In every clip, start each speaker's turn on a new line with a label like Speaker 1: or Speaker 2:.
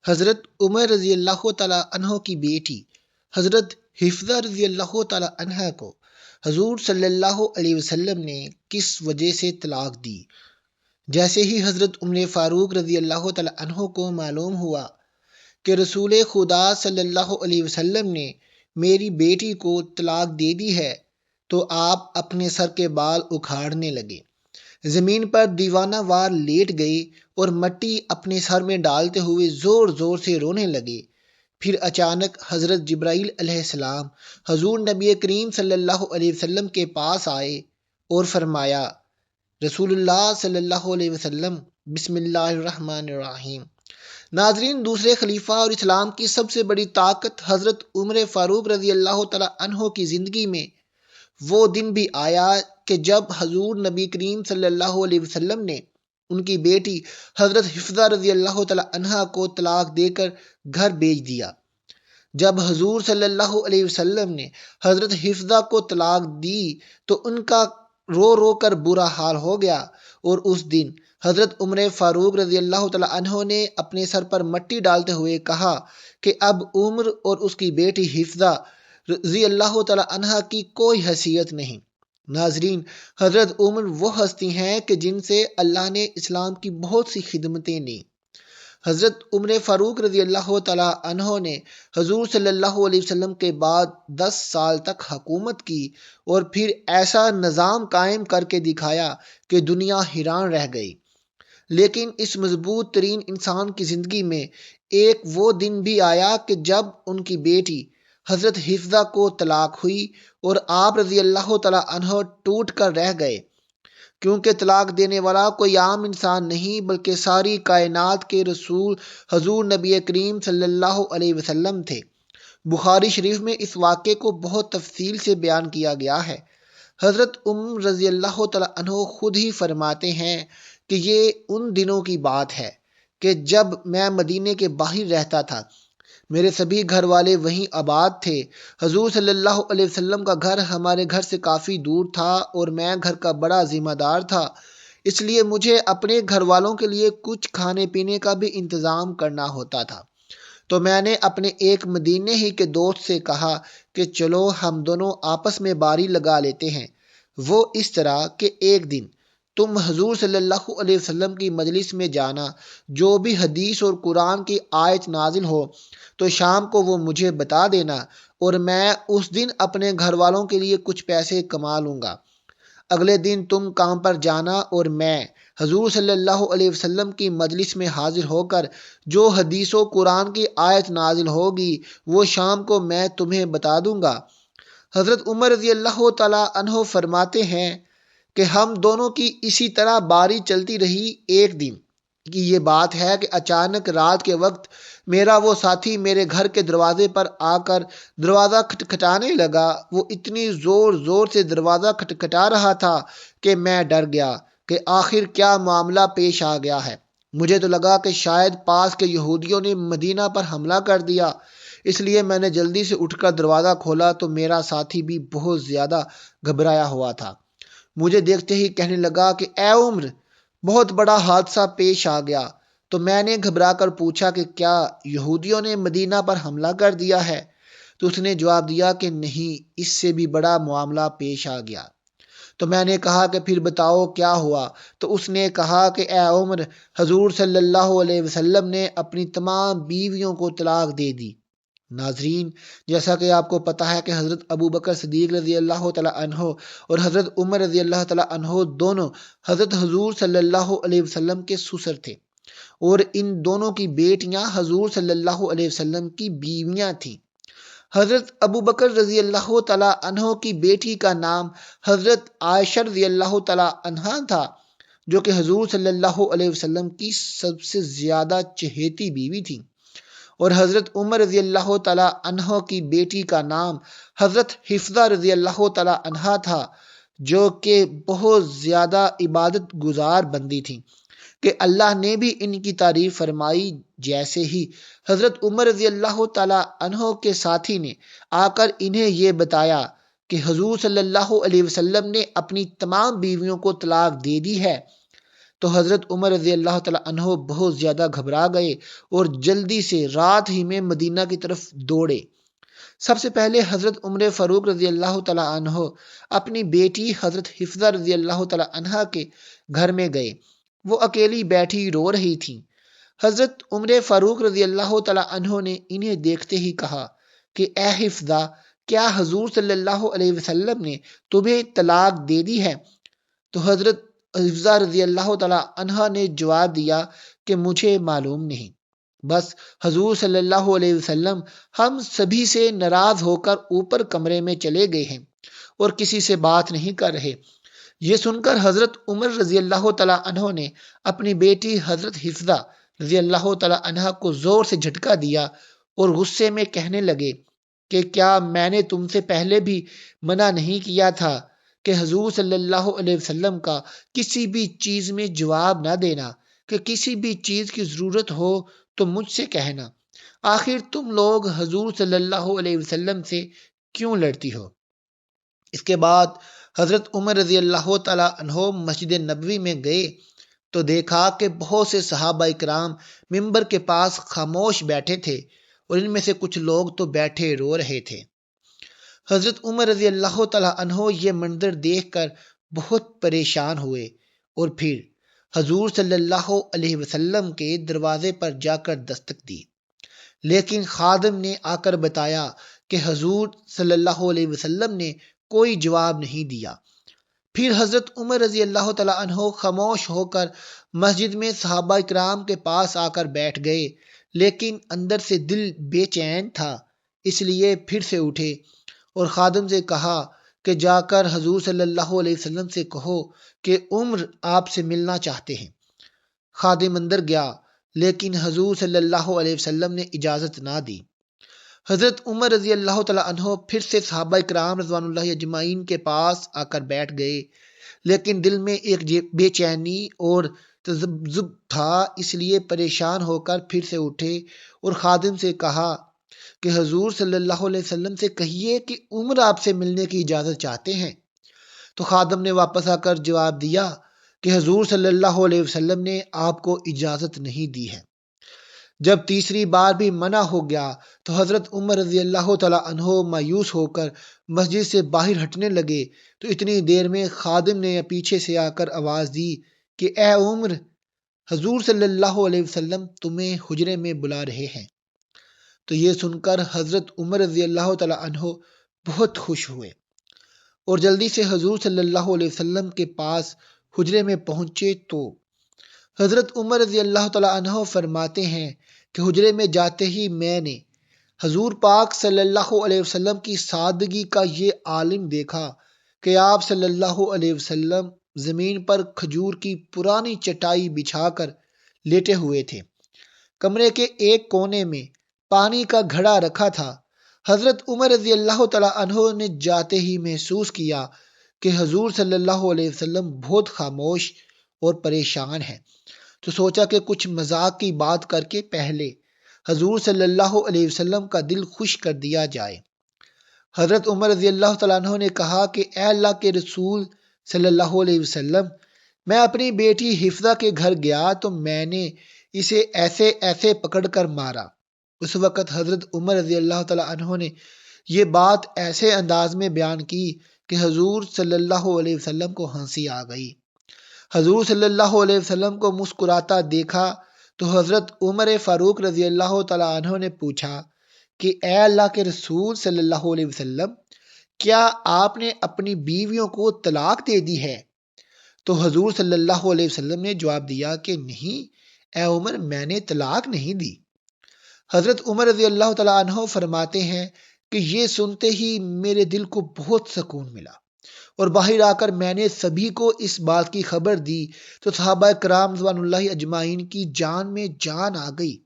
Speaker 1: حضرت عمر رضی اللہ تعالیٰ عنہ کی بیٹی حضرت حفظہ رضی اللہ تعالیٰ عنہ کو حضور صلی اللہ علیہ وسلم نے کس وجہ سے طلاق دی؟ جیسے ہی حضرت عمر فاروق رضی اللہ تعالیٰ عنہ کو معلوم ہوا کہ رسول خدا صلی اللہ علیہ وسلم نے میری بیٹی کو طلاق دے دی ہے تو آپ اپنے سر کے بال اکھاڑنے لگے، زمین پر دیوانہ وار لیٹ گئے اور مٹی اپنے سر میں ڈالتے ہوئے زور زور سے رونے لگے۔ پھر اچانک حضرت جبرائیل علیہ السلام حضور نبی کریم صلی اللہ علیہ وسلم کے پاس آئے اور فرمایا، رسول اللہ صلی اللہ علیہ وسلم بسم اللہ الرحمن الرحیم۔ ناظرین، دوسرے خلیفہ اور اسلام کی سب سے بڑی طاقت حضرت عمر فاروق رضی اللہ تعالیٰ عنہ کی زندگی میں وہ دن بھی آیا کہ جب حضور نبی کریم صلی اللہ علیہ وسلم نے ان کی بیٹی حضرت حفظہ رضی اللہ تعالیٰ عنہ کو طلاق دے کر گھر بھیج دیا۔ جب حضور صلی اللہ علیہ وسلم نے حضرت حفظہ کو طلاق دی تو ان کا رو رو کر برا حال ہو گیا، اور اس دن حضرت عمر فاروق رضی اللہ تعالیٰ عنہ نے اپنے سر پر مٹی ڈالتے ہوئے کہا کہ اب عمر اور اس کی بیٹی حفظہ رضی اللہ تعالیٰ عنہ کی کوئی حیثیت نہیں۔ ناظرین، حضرت عمر وہ ہستی ہیں کہ جن سے اللہ نے اسلام کی بہت سی خدمتیں لیں۔ حضرت عمر فاروق رضی اللہ تعالیٰ عنہ نے حضور صلی اللہ علیہ وسلم کے بعد 10 سال تک حکومت کی اور پھر ایسا نظام قائم کر کے دکھایا کہ دنیا حیران رہ گئی۔ لیکن اس مضبوط ترین انسان کی زندگی میں ایک وہ دن بھی آیا کہ جب ان کی بیٹی حضرت حفظہ کو طلاق ہوئی اور آپ رضی اللہ تعالیٰ عنہ ٹوٹ کر رہ گئے، کیونکہ طلاق دینے والا کوئی عام انسان نہیں بلکہ ساری کائنات کے رسول حضور نبی کریم صلی اللہ علیہ وسلم تھے۔ بخاری شریف میں اس واقعے کو بہت تفصیل سے بیان کیا گیا ہے۔ حضرت عمر رضی اللہ تعالیٰ عنہ خود ہی فرماتے ہیں کہ یہ ان دنوں کی بات ہے کہ جب میں مدینے کے باہر رہتا تھا، میرے سبھی گھر والے وہیں آباد تھے۔ حضور صلی اللہ علیہ وسلم کا گھر ہمارے گھر سے کافی دور تھا اور میں گھر کا بڑا ذمہ دار تھا، اس لیے مجھے اپنے گھر والوں کے لیے کچھ کھانے پینے کا بھی انتظام کرنا ہوتا تھا۔ تو میں نے اپنے ایک مدینے ہی کے دوست سے کہا کہ چلو ہم دونوں آپس میں باری لگا لیتے ہیں۔ وہ اس طرح کہ ایک دن تم حضور صلی اللہ علیہ وسلم کی مجلس میں جانا، جو بھی حدیث اور قرآن کی آیت نازل ہو تو شام کو وہ مجھے بتا دینا، اور میں اس دن اپنے گھر والوں کے لیے کچھ پیسے کما لوں گا۔ اگلے دن تم کام پر جانا اور میں حضور صلی اللہ علیہ وسلم کی مجلس میں حاضر ہو کر جو حدیث و قرآن کی آیت نازل ہوگی وہ شام کو میں تمہیں بتا دوں گا۔ حضرت عمر رضی اللہ تعالیٰ عنہ فرماتے ہیں کہ ہم دونوں کی اسی طرح باری چلتی رہی۔ ایک دن کی یہ بات ہے کہ اچانک رات کے وقت میرا وہ ساتھی میرے گھر کے دروازے پر آ کر دروازہ کھٹکھٹانے لگا۔ وہ اتنی زور زور سے دروازہ کھٹکھٹا رہا تھا کہ میں ڈر گیا کہ آخر کیا معاملہ پیش آ گیا ہے۔ مجھے تو لگا کہ شاید پاس کے یہودیوں نے مدینہ پر حملہ کر دیا، اس لیے میں نے جلدی سے اٹھ کر دروازہ کھولا تو میرا ساتھی بھی بہت زیادہ گھبرایا ہوا تھا۔ مجھے دیکھتے ہی کہنے لگا کہ اے عمر، بہت بڑا حادثہ پیش آ گیا۔ تو میں نے گھبرا کر پوچھا کہ کیا یہودیوں نے مدینہ پر حملہ کر دیا ہے؟ تو اس نے جواب دیا کہ نہیں، اس سے بھی بڑا معاملہ پیش آ گیا۔ تو میں نے کہا کہ پھر بتاؤ کیا ہوا؟ تو اس نے کہا کہ اے عمر، حضور صلی اللہ علیہ وسلم نے اپنی تمام بیویوں کو طلاق دے دی۔ ناظرین، جیسا کہ آپ کو پتہ ہے کہ حضرت ابو بکر صدیق رضی اللہ تعالیٰ عنہ اور حضرت عمر رضی اللہ تعالیٰ عنہ دونوں حضرت حضور صلی اللہ علیہ وسلم کے سسر تھے، اور ان دونوں کی بیٹیاں حضور صلی اللہ علیہ وسلم کی بیویاں تھیں۔ حضرت ابو بکر رضی اللہ تعالیٰ عنہ کی بیٹی کا نام حضرت عائشہ رضی اللہ تعالیٰ عنہا تھا، جو کہ حضور صلی اللہ علیہ وسلم کی سب سے زیادہ چہیتی بیوی تھی، اور حضرت عمر رضی اللہ تعالیٰ عنہ کی بیٹی کا نام حضرت حفظہ رضی اللہ تعالیٰ عنہا تھا، جو کہ بہت زیادہ عبادت گزار بندی تھیں کہ اللہ نے بھی ان کی تعریف فرمائی۔ جیسے ہی حضرت عمر رضی اللہ تعالیٰ عنہ کے ساتھی نے آ کر انہیں یہ بتایا کہ حضور صلی اللہ علیہ وسلم نے اپنی تمام بیویوں کو طلاق دے دی ہے، تو حضرت عمر رضی اللہ تعالیٰ عنہ بہت زیادہ گھبرا گئے اور جلدی سے رات ہی میں مدینہ کی طرف دوڑے۔ سب سے پہلے حضرت عمر فاروق رضی اللہ تعالیٰ عنہ اپنی بیٹی حضرت حفصہ رضی اللہ تعالیٰ عنہ کے گھر میں گئے۔ وہ اکیلی بیٹھی رو رہی تھیں۔ حضرت عمر فاروق رضی اللہ تعالیٰ عنہ نے انہیں دیکھتے ہی کہا کہ اے حفصہ، کیا حضور صلی اللہ علیہ وسلم نے تمہیں طلاق دے دی ہے؟ تو حضرت حفصہ رضی اللہ تعالیٰ عنہ نے جواب دیا کہ مجھے معلوم نہیں، بس حضور صلی اللہ علیہ وسلم ہم سبھی سے ناراض ہو کر اوپر کمرے میں چلے گئے ہیں اور کسی سے بات نہیں کر رہے۔ یہ سن کر حضرت عمر رضی اللہ تعالیٰ عنہ نے اپنی بیٹی حضرت حفصہ رضی اللہ تعالیٰ عنہ کو زور سے جھٹکا دیا اور غصے میں کہنے لگے کہ کیا میں نے تم سے پہلے بھی منع نہیں کیا تھا کہ حضور صلی اللہ علیہ وسلم کا کسی بھی چیز میں جواب نہ دینا، کہ کسی بھی چیز کی ضرورت ہو تو مجھ سے کہنا، آخر تم لوگ حضور صلی اللہ علیہ وسلم سے کیوں لڑتی ہو؟ اس کے بعد حضرت عمر رضی اللہ تعالیٰ عنہ مسجد نبوی میں گئے تو دیکھا کہ بہت سے صحابہ اکرام ممبر کے پاس خاموش بیٹھے تھے اور ان میں سے کچھ لوگ تو بیٹھے رو رہے تھے۔ حضرت عمر رضی اللہ تعالیٰ عنہ یہ منظر دیکھ کر بہت پریشان ہوئے اور پھر حضور صلی اللہ علیہ وسلم کے دروازے پر جا کر دستک دی، لیکن خادم نے آ کر بتایا کہ حضور صلی اللہ علیہ وسلم نے کوئی جواب نہیں دیا۔ پھر حضرت عمر رضی اللہ تعالیٰ عنہ خاموش ہو کر مسجد میں صحابہ اکرام کے پاس آ کر بیٹھ گئے، لیکن اندر سے دل بے چین تھا، اس لیے پھر سے اٹھے اور خادم سے کہا کہ جا کر حضور صلی اللہ علیہ وسلم سے کہو کہ عمر آپ سے ملنا چاہتے ہیں۔ خادم اندر گیا، لیکن حضور صلی اللہ علیہ وسلم نے اجازت نہ دی۔ حضرت عمر رضی اللہ تعالیٰ عنہ پھر سے صحابہ اکرام رضوان اللہ اجمعین کے پاس آ کر بیٹھ گئے، لیکن دل میں ایک بے چینی اور تذبذب تھا، اس لیے پریشان ہو کر پھر سے اٹھے اور خادم سے کہا کہ حضور صلی اللہ علیہ وسلم سے کہیے کہ عمر آپ سے ملنے کی اجازت چاہتے ہیں۔ تو خادم نے واپس آ کر جواب دیا کہ حضور صلی اللہ علیہ وسلم نے آپ کو اجازت نہیں دی ہے۔ جب تیسری بار بھی منع ہو گیا تو حضرت عمر رضی اللہ تعالیٰ عنہ مایوس ہو کر مسجد سے باہر ہٹنے لگے تو اتنی دیر میں خادم نے پیچھے سے آ کر آواز دی کہ اے عمر، حضور صلی اللہ علیہ وسلم تمہیں حجرے میں بلا رہے ہیں۔ تو یہ سن کر حضرت عمر رضی اللہ تعالیٰ عنہ بہت خوش ہوئے اور جلدی سے حضور صلی اللہ علیہ وسلم کے پاس حجرے میں پہنچے تو حضرت عمر رضی اللہ تعالیٰ عنہ فرماتے ہیں کہ حجرے میں جاتے ہی میں نے حضور پاک صلی اللہ علیہ وسلم کی سادگی کا یہ عالم دیکھا کہ آپ صلی اللہ علیہ وسلم زمین پر کھجور کی پرانی چٹائی بچھا کر لیٹے ہوئے تھے۔ کمرے کے ایک کونے میں پانی کا گھڑا رکھا تھا۔ حضرت عمر رضی اللہ تعالیٰ عنہ نے جاتے ہی محسوس کیا کہ حضور صلی اللہ علیہ وسلم بہت خاموش اور پریشان ہیں، تو سوچا کہ کچھ مذاق کی بات کر کے پہلے حضور صلی اللہ علیہ وسلم کا دل خوش کر دیا جائے۔ حضرت عمر رضی اللہ تعالیٰ عنہ نے کہا کہ اے اللہ کے رسول صلی اللہ علیہ وسلم، میں اپنی بیٹی حفصہ کے گھر گیا تو میں نے اسے ایسے ایسے پکڑ کر مارا۔ اس وقت حضرت عمر رضی اللہ تعالیٰ عنہ نے یہ بات ایسے انداز میں بیان کی کہ حضور صلی اللہ علیہ وسلم کو ہنسی آ گئی۔ حضور صلی اللہ علیہ وسلم کو مسکراتا دیکھا تو حضرت عمر فاروق رضی اللہ تعالیٰ عنہ نے پوچھا کہ اے اللہ کے رسول صلی اللہ علیہ وسلم، کیا آپ نے اپنی بیویوں کو طلاق دے دی ہے؟ تو حضور صلی اللہ علیہ وسلم نے جواب دیا کہ نہیں اے عمر، میں نے طلاق نہیں دی۔ حضرت عمر رضی اللہ تعالیٰ عنہ فرماتے ہیں کہ یہ سنتے ہی میرے دل کو بہت سکون ملا اور باہر آ کر میں نے سبھی کو اس بات کی خبر دی تو صحابہ کرام رضوان اللہ اجمعین کی جان میں جان آ گئی۔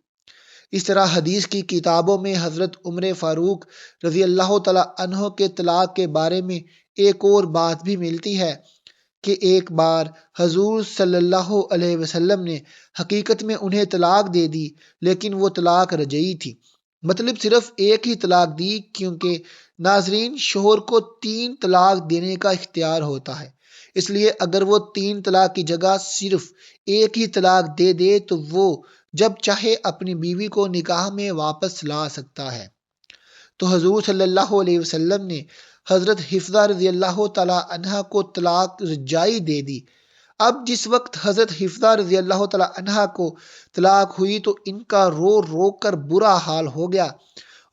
Speaker 1: اس طرح حدیث کی کتابوں میں حضرت عمر فاروق رضی اللہ تعالیٰ عنہ کے طلاق کے بارے میں ایک اور بات بھی ملتی ہے کہ ایک بار حضور صلی اللہ علیہ وسلم نے حقیقت میں انہیں طلاق دے دی، لیکن وہ طلاق رجعی تھی، مطلب صرف ایک ہی طلاق دی، کیونکہ ناظرین شوہر کو 3 طلاق دینے کا اختیار ہوتا ہے، اس لیے اگر وہ 3 طلاق کی جگہ صرف ایک ہی طلاق دے دے تو وہ جب چاہے اپنی بیوی کو نکاح میں واپس لا سکتا ہے۔ تو حضور صلی اللہ علیہ وسلم نے حضرت حفصہ رضی اللہ تعالی عنہ کو طلاق رجائی دے دی۔ اب جس وقت حضرت حفصہ رضی اللہ تعالی عنہ کو طلاق ہوئی تو ان کا رو رو کر برا حال ہو گیا،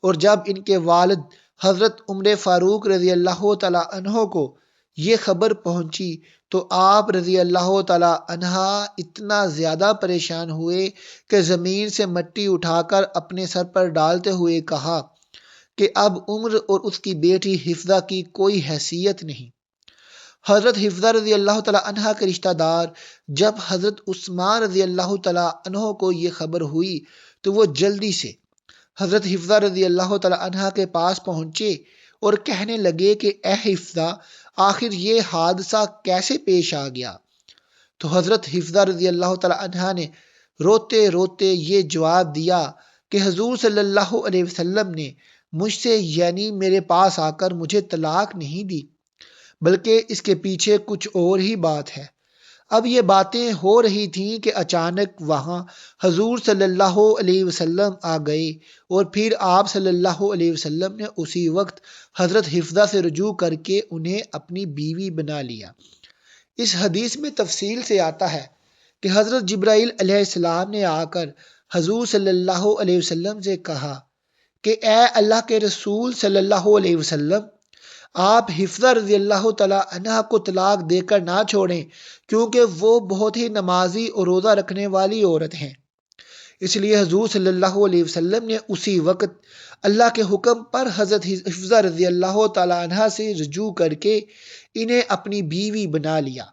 Speaker 1: اور جب ان کے والد حضرت عمر فاروق رضی اللہ تعالی عنہ کو یہ خبر پہنچی تو آپ رضی اللہ تعالی عنہ اتنا زیادہ پریشان ہوئے کہ زمین سے مٹی اٹھا کر اپنے سر پر ڈالتے ہوئے کہا کہ اب عمر اور اس کی بیٹی حفصہ کی کوئی حیثیت نہیں۔ حضرت حفصہ رضی اللہ تعالیٰ عنہ کے رشتہ دار جب حضرت عثمان رضی اللہ تعالیٰ عنہ کو یہ خبر ہوئی تو وہ جلدی سے حضرت حفصہ رضی اللہ تعالیٰ عنہ کے پاس پہنچے اور کہنے لگے کہ اے حفصہ، آخر یہ حادثہ کیسے پیش آ گیا؟ تو حضرت حفصہ رضی اللہ تعالیٰ عنہ نے روتے روتے یہ جواب دیا کہ حضور صلی اللہ علیہ وسلم نے مجھ سے یعنی میرے پاس آ کر مجھے طلاق نہیں دی، بلکہ اس کے پیچھے کچھ اور ہی بات ہے۔ اب یہ باتیں ہو رہی تھیں کہ اچانک وہاں حضور صلی اللہ علیہ وسلم آ گئے، اور پھر آپ صلی اللہ علیہ وسلم نے اسی وقت حضرت حفصہ سے رجوع کر کے انہیں اپنی بیوی بنا لیا۔ اس حدیث میں تفصیل سے آتا ہے کہ حضرت جبرائیل علیہ السلام نے آ کر حضور صلی اللہ علیہ وسلم سے کہا کہ اے اللہ کے رسول صلی اللہ علیہ وسلم، آپ حفصہ رضی اللہ تعالیٰ عنہ کو طلاق دے کر نہ چھوڑیں، کیونکہ وہ بہت ہی نمازی اور روزہ رکھنے والی عورت ہیں۔ اس لیے حضور صلی اللہ علیہ وسلم نے اسی وقت اللہ کے حکم پر حضرت حفصہ رضی اللہ تعالیٰ عنہ سے رجوع کر کے انہیں اپنی بیوی بنا لیا۔